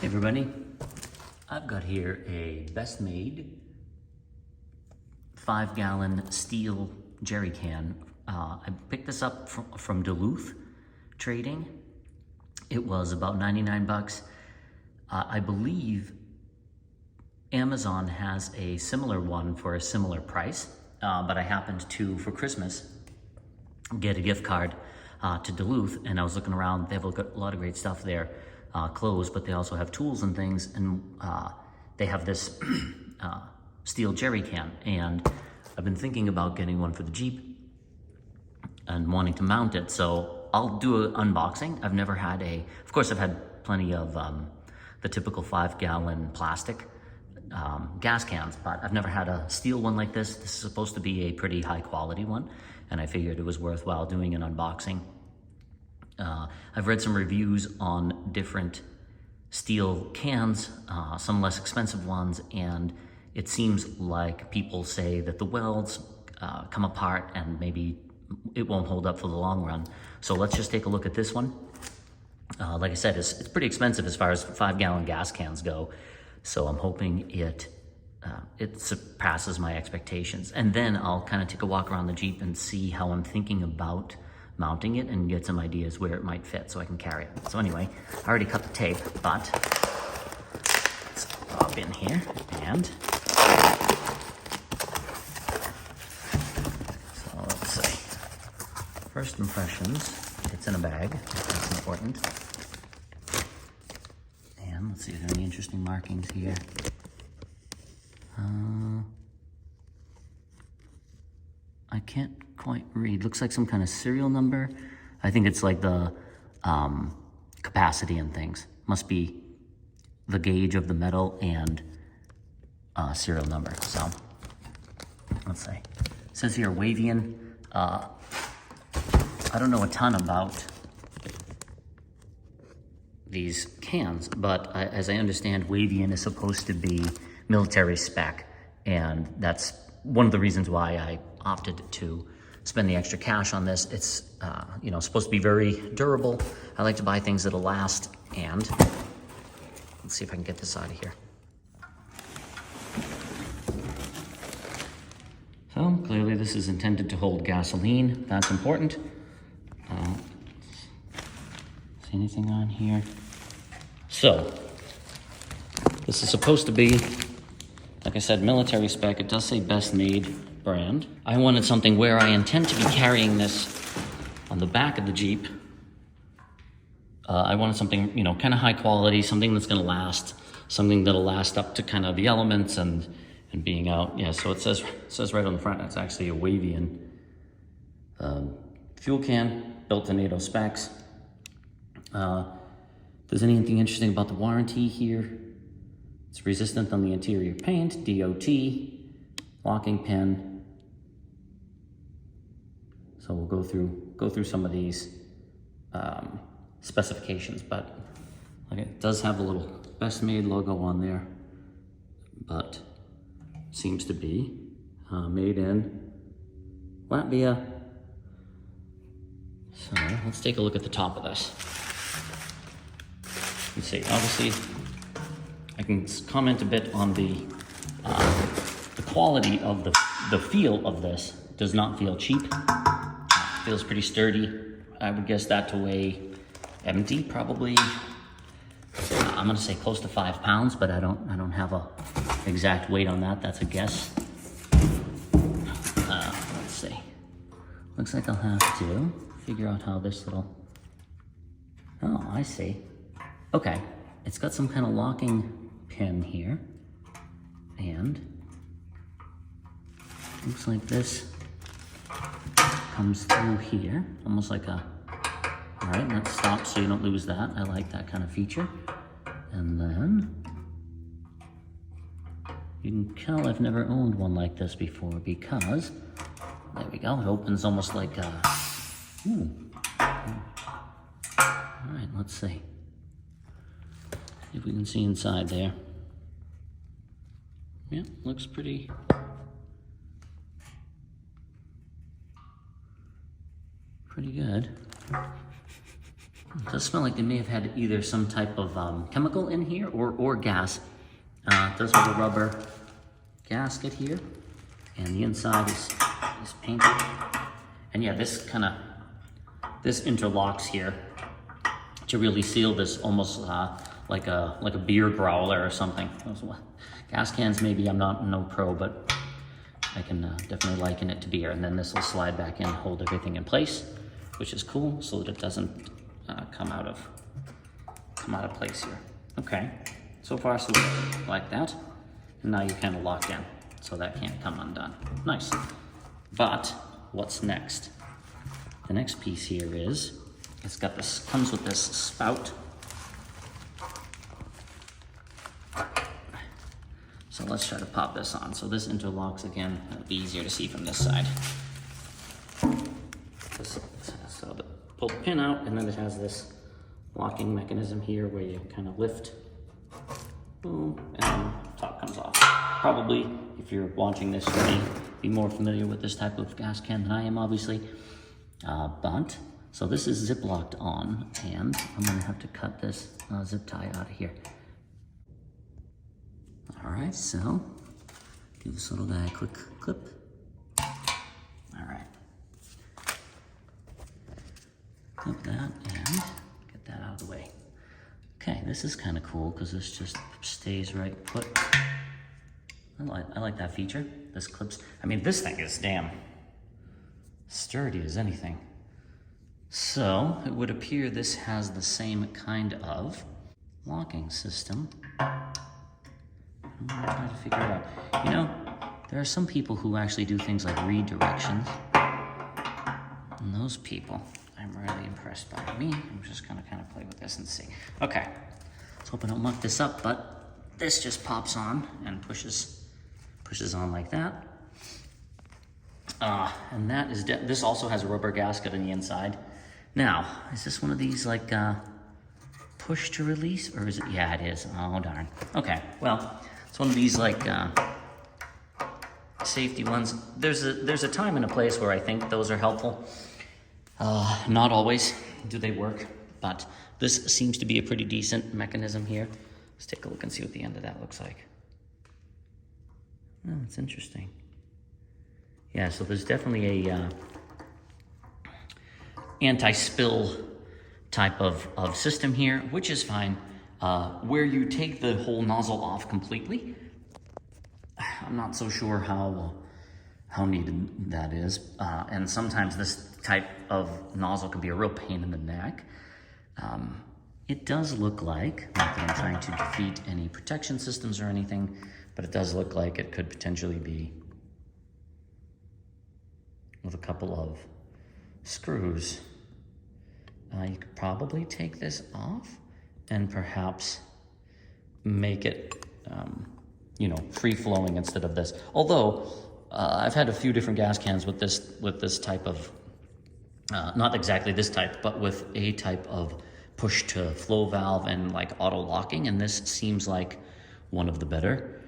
Hey everybody, I've got here a best made 5-gallon steel jerry can. I picked this up from Duluth Trading. It was about 99 bucks. I believe Amazon has a similar one for a similar price, but I happened to, for Christmas, get a gift card to Duluth, and I was looking around. They have a lot of great stuff there. Clothes, but they also have tools and things, and they have this steel jerry can, and I've been thinking about getting one for the Jeep and wanting to mount it, so I'll do an unboxing. I've never had of course I've had plenty of the typical 5-gallon plastic gas cans, but I've never had a steel one like this. This is supposed to be a pretty high quality one, and I figured it was worthwhile doing an unboxing. I've read some reviews on different steel cans, some less expensive ones, and it seems like people say that the welds come apart and maybe it won't hold up for the long run. So let's just take a look at this one. Like I said, it's pretty expensive as far as 5-gallon gas cans go, so I'm hoping it surpasses my expectations. And then I'll kind of take a walk around the Jeep and see how I'm thinking about mounting it and get some ideas where it might fit so I can carry it. So anyway, I already cut the tape, but let's pop in here and so let's see. First impressions, it's in a bag, that's important. And let's see, are there any interesting markings here? I can't quite read. Looks like some kind of serial number. I think it's like the capacity and things. Must be the gauge of the metal and serial number. So let's see. It says here Wavian. I don't know a ton about these cans, but as I understand, Wavian is supposed to be military spec, and that's one of the reasons why I opted to spend the extra cash on this. It's supposed to be very durable. I like to buy things that'll last, and let's see if I can get this out of here. So clearly this is intended to hold gasoline. That's important. See anything on here? So this is supposed to be, like I said, military spec. It does say best made brand. I wanted something where I intend to be carrying this on the back of the Jeep. I wanted something, kind of high quality, something that's gonna last, something that'll last up to kind of the elements and being out. Yeah, so it says right on the front, it's actually a Wavian fuel can, built to NATO specs. If there's anything interesting about the warranty here, it's resistant on the interior paint, DOT, locking pin. So we'll go through some of these specifications, but it does have a little best made logo on there, but seems to be made in Latvia. So let's take a look at the top of this. Let's see, obviously I can comment a bit on the quality of the feel of this. Does not feel cheap. Feels pretty sturdy. I would guess that to weigh empty, probably. I'm gonna say close to 5 pounds, but I don't have a exact weight on that. That's a guess. Let's see. Looks like I'll have to figure out how this little. Oh, I see. Okay, it's got some kind of locking pin here, and looks like this comes through here, almost like a, all right, that stops so you don't lose that. I like that kind of feature. And then, you can tell I've never owned one like this before because, there we go, it opens almost like a, ooh. All right, let's see. If we can see inside there. Yeah, looks pretty good. It does smell like they may have had either some type of chemical in here or gas. It does have a rubber gasket here, and the inside is painted. And yeah, this interlocks here to really seal this, almost like a beer growler or something. Gas cans, maybe I'm not no pro, but I can definitely liken it to beer. And then this will slide back in, hold everything in place, which is cool, so that it doesn't come out of place here. Okay, so far so good, like that. And now you're kind of locked in, so that can't come undone. Nice. But what's next? The next piece here is, comes with this spout. So let's try to pop this on. So this interlocks again. It'll be easier to see from this side. So pull the pin out, and then it has this locking mechanism here where you kind of lift, boom, and then top comes off. Probably, if you're watching this, you may be more familiar with this type of gas can than I am, obviously. But so this is zip locked on, and I'm gonna have to cut this zip tie out of here. All right, so give this little guy a quick clip. All right. Clip that and get that out of the way. Okay, this is kind of cool because this just stays right put. I like that feature. This clips. I mean, this thing is damn sturdy as anything. So it would appear this has the same kind of locking system. I'm gonna try to figure it out. You know, there are some people who actually do things like read directions. And those people, I'm really impressed by. Me, I'm just gonna kind of play with this and see. Okay, let's hope I don't muck this up, but this just pops on and pushes on like that. And that is, this also has a rubber gasket on the inside. Now, is this one of these like push to release, or is it? Yeah, it is. Oh darn. Okay, well, it's one of these like safety ones. There's a time and a place where I think those are helpful. Not always do they work, but this seems to be a pretty decent mechanism here. Let's take a look and see what the end of that looks like. Oh, it's interesting. Yeah, so there's definitely a anti-spill type of system here, which is fine. Where you take the whole nozzle off completely, I'm not so sure how needed that is. And sometimes this type of nozzle can be a real pain in the neck. It does look like, not that I'm trying to defeat any protection systems or anything, but it does look like it could potentially be with a couple of screws. You could probably take this off and perhaps make it, free-flowing instead of this. Although, I've had a few different gas cans with this type of, not exactly this type, but with a type of push-to-flow valve and like auto-locking, and this seems like one of the better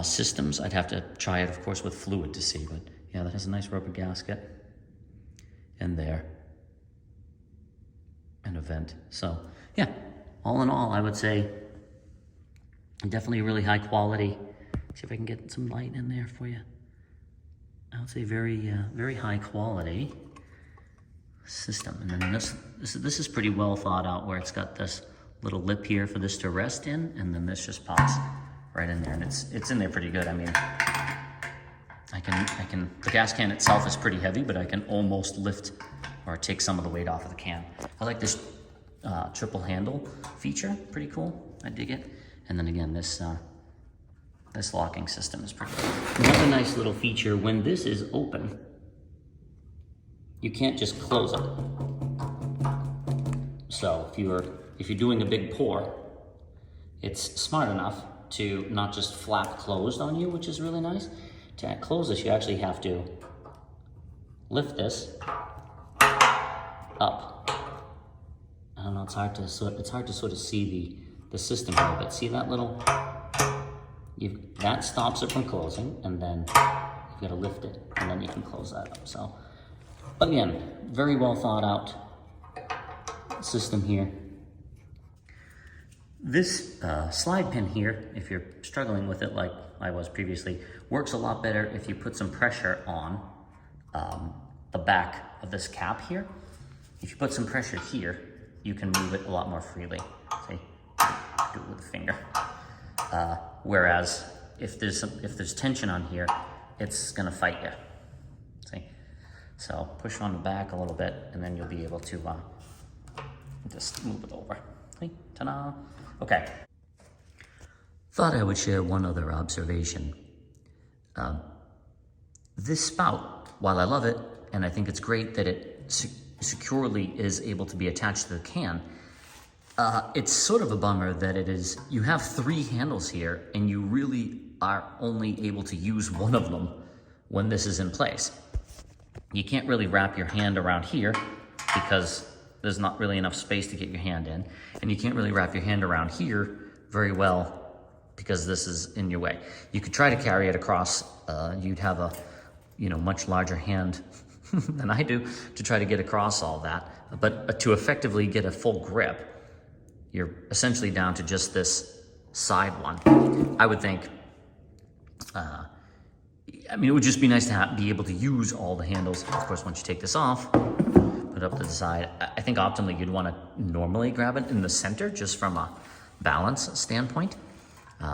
systems. I'd have to try it, of course, with fluid to see, but yeah, that has a nice rubber gasket in there and a vent. So yeah, all in all, I would say definitely really high quality. See if I can get some light in there for you. I would say very high quality system. And then this is pretty well thought out, where it's got this little lip here for this to rest in, and then this just pops right in there, and it's in there pretty good. I mean, I can, the gas can itself is pretty heavy, but I can almost lift or take some of the weight off of the can. I like this triple handle feature, pretty cool. I dig it. And then again, this locking system is pretty cool. Another nice little feature, when this is open, you can't just close it. So if you're doing a big pour, it's smart enough to not just flap closed on you, which is really nice. To close this, you actually have to lift this up. I don't know, it's hard to sort of see the system here, but see that little, that stops it from closing, and then you've got to lift it, and then you can close that up. So again, very well thought out system here. This slide pin here, if you're struggling with it like I was previously, works a lot better if you put some pressure on the back of this cap here. If you put some pressure here, you can move it a lot more freely. See, do it with a finger. Whereas if there's tension on here, it's gonna fight you. See, so push on the back a little bit, and then you'll be able to just move it over. See, ta-da! Okay. Thought I would share one other observation. This spout, while I love it, and I think it's great that it securely is able to be attached to the can, it's sort of a bummer that you have 3 handles here and you really are only able to use one of them when this is in place. You can't really wrap your hand around here because there's not really enough space to get your hand in, and you can't really wrap your hand around here very well because this is in your way. You could try to carry it across. You'd have a much larger hand than I do to try to get across all that. But to effectively get a full grip, you're essentially down to just this side one. I would think, it would just be nice to be able to use all the handles. Of course, once you take this off, put it up to the side. I think optimally you'd want to normally grab it in the center just from a balance standpoint.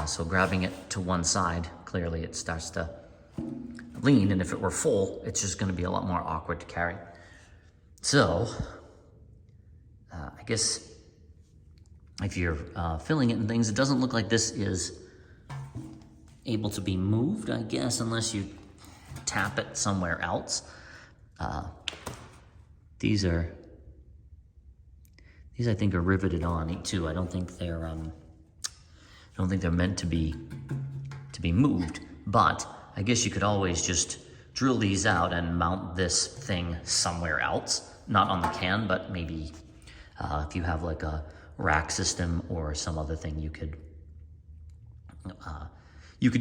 So grabbing it to one side, clearly it starts to lean, and if it were full, it's just going to be a lot more awkward to carry. So, I guess if you're filling it in things, it doesn't look like this is able to be moved, I guess, unless you tap it somewhere else. These I think are riveted on too. I don't think they're meant to be moved, but I guess you could always just drill these out and mount this thing somewhere else, not on the can, but maybe if you have like a rack system or some other thing, you could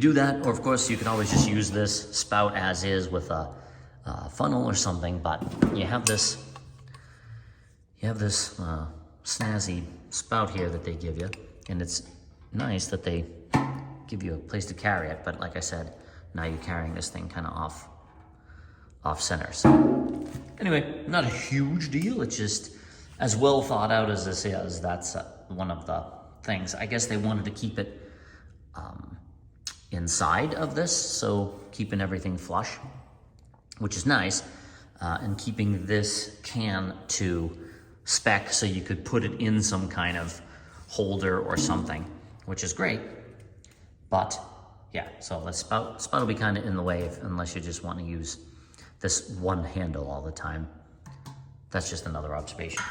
do that. Or of course you could always just use this spout as is with a funnel or something, but you have this snazzy spout here that they give you, and it's nice that they give you a place to carry it, but like I said, now you're carrying this thing kind of off center. So anyway, not a huge deal. It's just as well thought out as this is. That's one of the things. I guess they wanted to keep it inside of this, so keeping everything flush, which is nice, and keeping this can to spec so you could put it in some kind of holder or something, which is great. But yeah, so the spout will be kind of in the way unless you just want to use this one handle all the time. That's just another observation.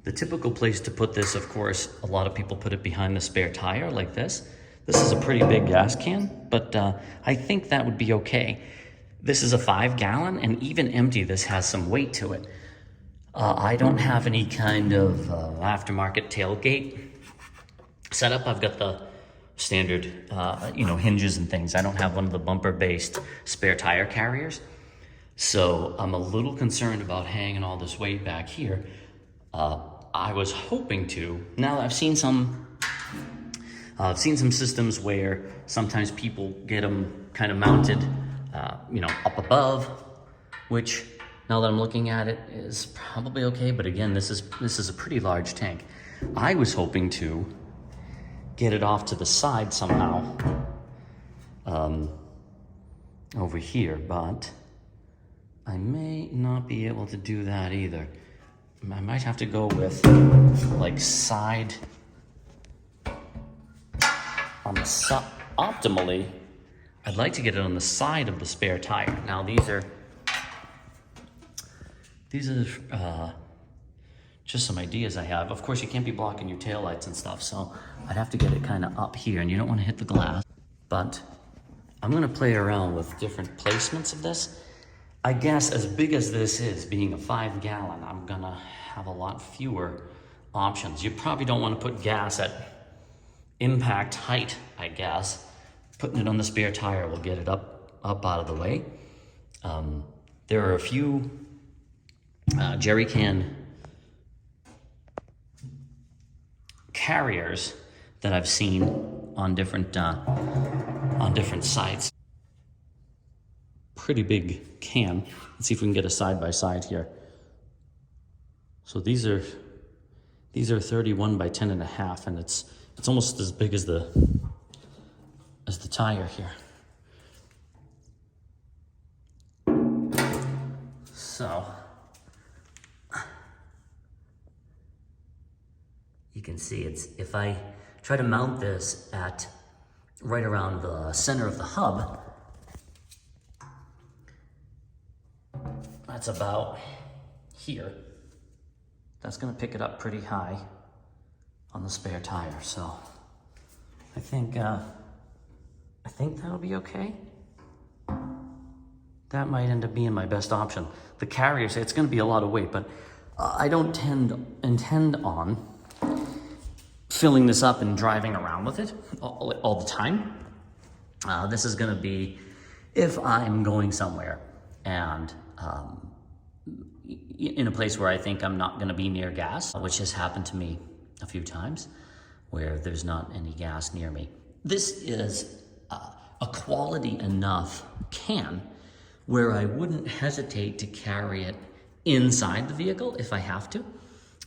The typical place to put this, of course, a lot of people put it behind the spare tire like this. This is a pretty big gas can, but I think that would be okay. This is a 5-gallon, and even empty, this has some weight to it. I don't have any kind of aftermarket tailgate setup. I've got the standard, hinges and things. I don't have one of the bumper-based spare tire carriers. So I'm a little concerned about hanging all this weight back here. I was hoping to. Now I've seen some systems where sometimes people get them kind of mounted, up above, which now that I'm looking at it is probably okay. But again, this is a pretty large tank. I was hoping to get it off to the side somehow over here, but I may not be able to do that either. I might have to go with like side on the side. Optimally, I'd like to get it on the side of the spare tire. Now these are just some ideas I have. Of course, you can't be blocking your taillights and stuff, so I'd have to get it kind of up here, and you don't want to hit the glass. But I'm gonna play around with different placements of this. I guess as big as this is, being a 5-gallon, I'm gonna have a lot fewer options. You probably don't want to put gas at impact height, I guess. Putting it on the spare tire will get it up out of the way. There are a few jerry can carriers that I've seen on different sites. Pretty big can. Let's see if we can get a side-by-side here. So these are 31 by 10.5, and it's almost as big as the tire here. So you can see if I try to mount this at right around the center of the hub, that's about here. That's gonna pick it up pretty high on the spare tire. So I think that'll be okay. That might end up being my best option. The carrier, it's gonna be a lot of weight, but I don't intend on filling this up and driving around with it all the time. This is gonna be if I'm going somewhere and in a place where I think I'm not gonna be near gas, which has happened to me a few times, where there's not any gas near me. This is a quality enough can where I wouldn't hesitate to carry it inside the vehicle if I have to.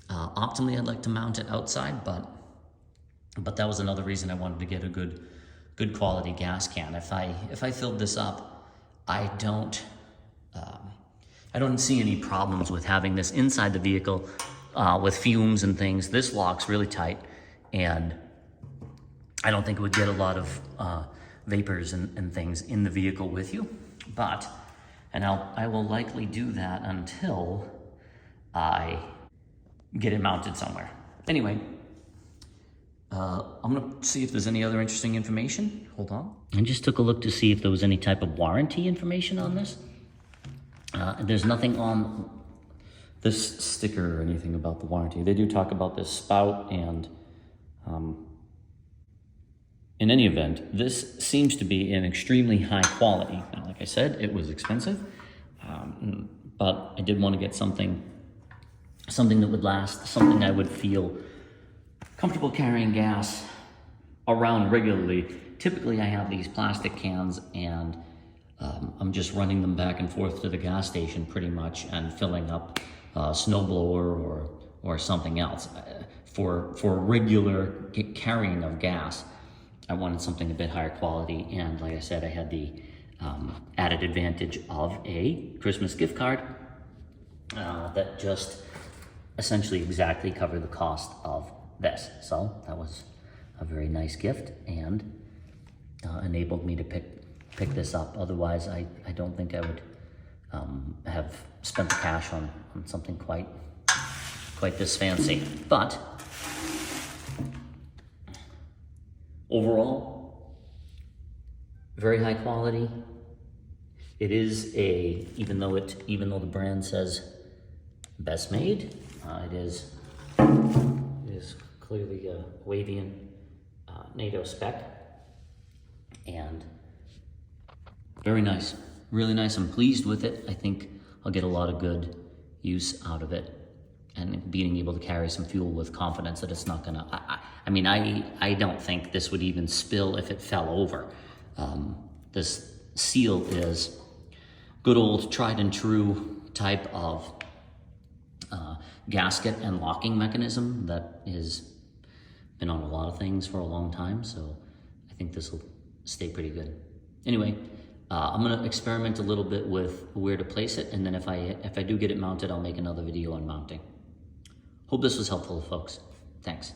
Optimally, I'd like to mount it outside, but that was another reason I wanted to get a good quality gas can. If I filled this up, I don't see any problems with having this inside the vehicle with fumes and things. This locks really tight, and I don't think it would get a lot of vapors and things in the vehicle with you. And I will likely do that until I get it mounted somewhere. Anyway, I'm gonna see if there's any other interesting information. Hold on. I just took a look to see if there was any type of warranty information on this. There's nothing on this sticker or anything about the warranty. They do talk about this spout, and in any event, this seems to be an extremely high quality. Now, like I said, it was expensive, but I did want to get something that would last, something I would feel comfortable carrying gas around regularly. Typically, I have these plastic cans, and I'm just running them back and forth to the gas station pretty much and filling up a snowblower or something else. For regular carrying of gas, I wanted something a bit higher quality, and like I said, I had the added advantage of a Christmas gift card that just essentially exactly covered the cost of this. So that was a very nice gift, and enabled me to pick this up. Otherwise, I don't think I would have spent the cash on something quite this fancy. But overall, very high quality. It is even though the brand says best made, it is clearly a Wavian NATO spec, and very nice, really nice. I'm pleased with it. I think I'll get a lot of good use out of it, and being able to carry some fuel with confidence that it's not gonna, I don't think this would even spill if it fell over. This seal is good old tried and true type of gasket and locking mechanism that has been on a lot of things for a long time, so I think this will stay pretty good. Anyway, I'm gonna experiment a little bit with where to place it, and then if I do get it mounted, I'll make another video on mounting. Hope this was helpful, folks. Thanks.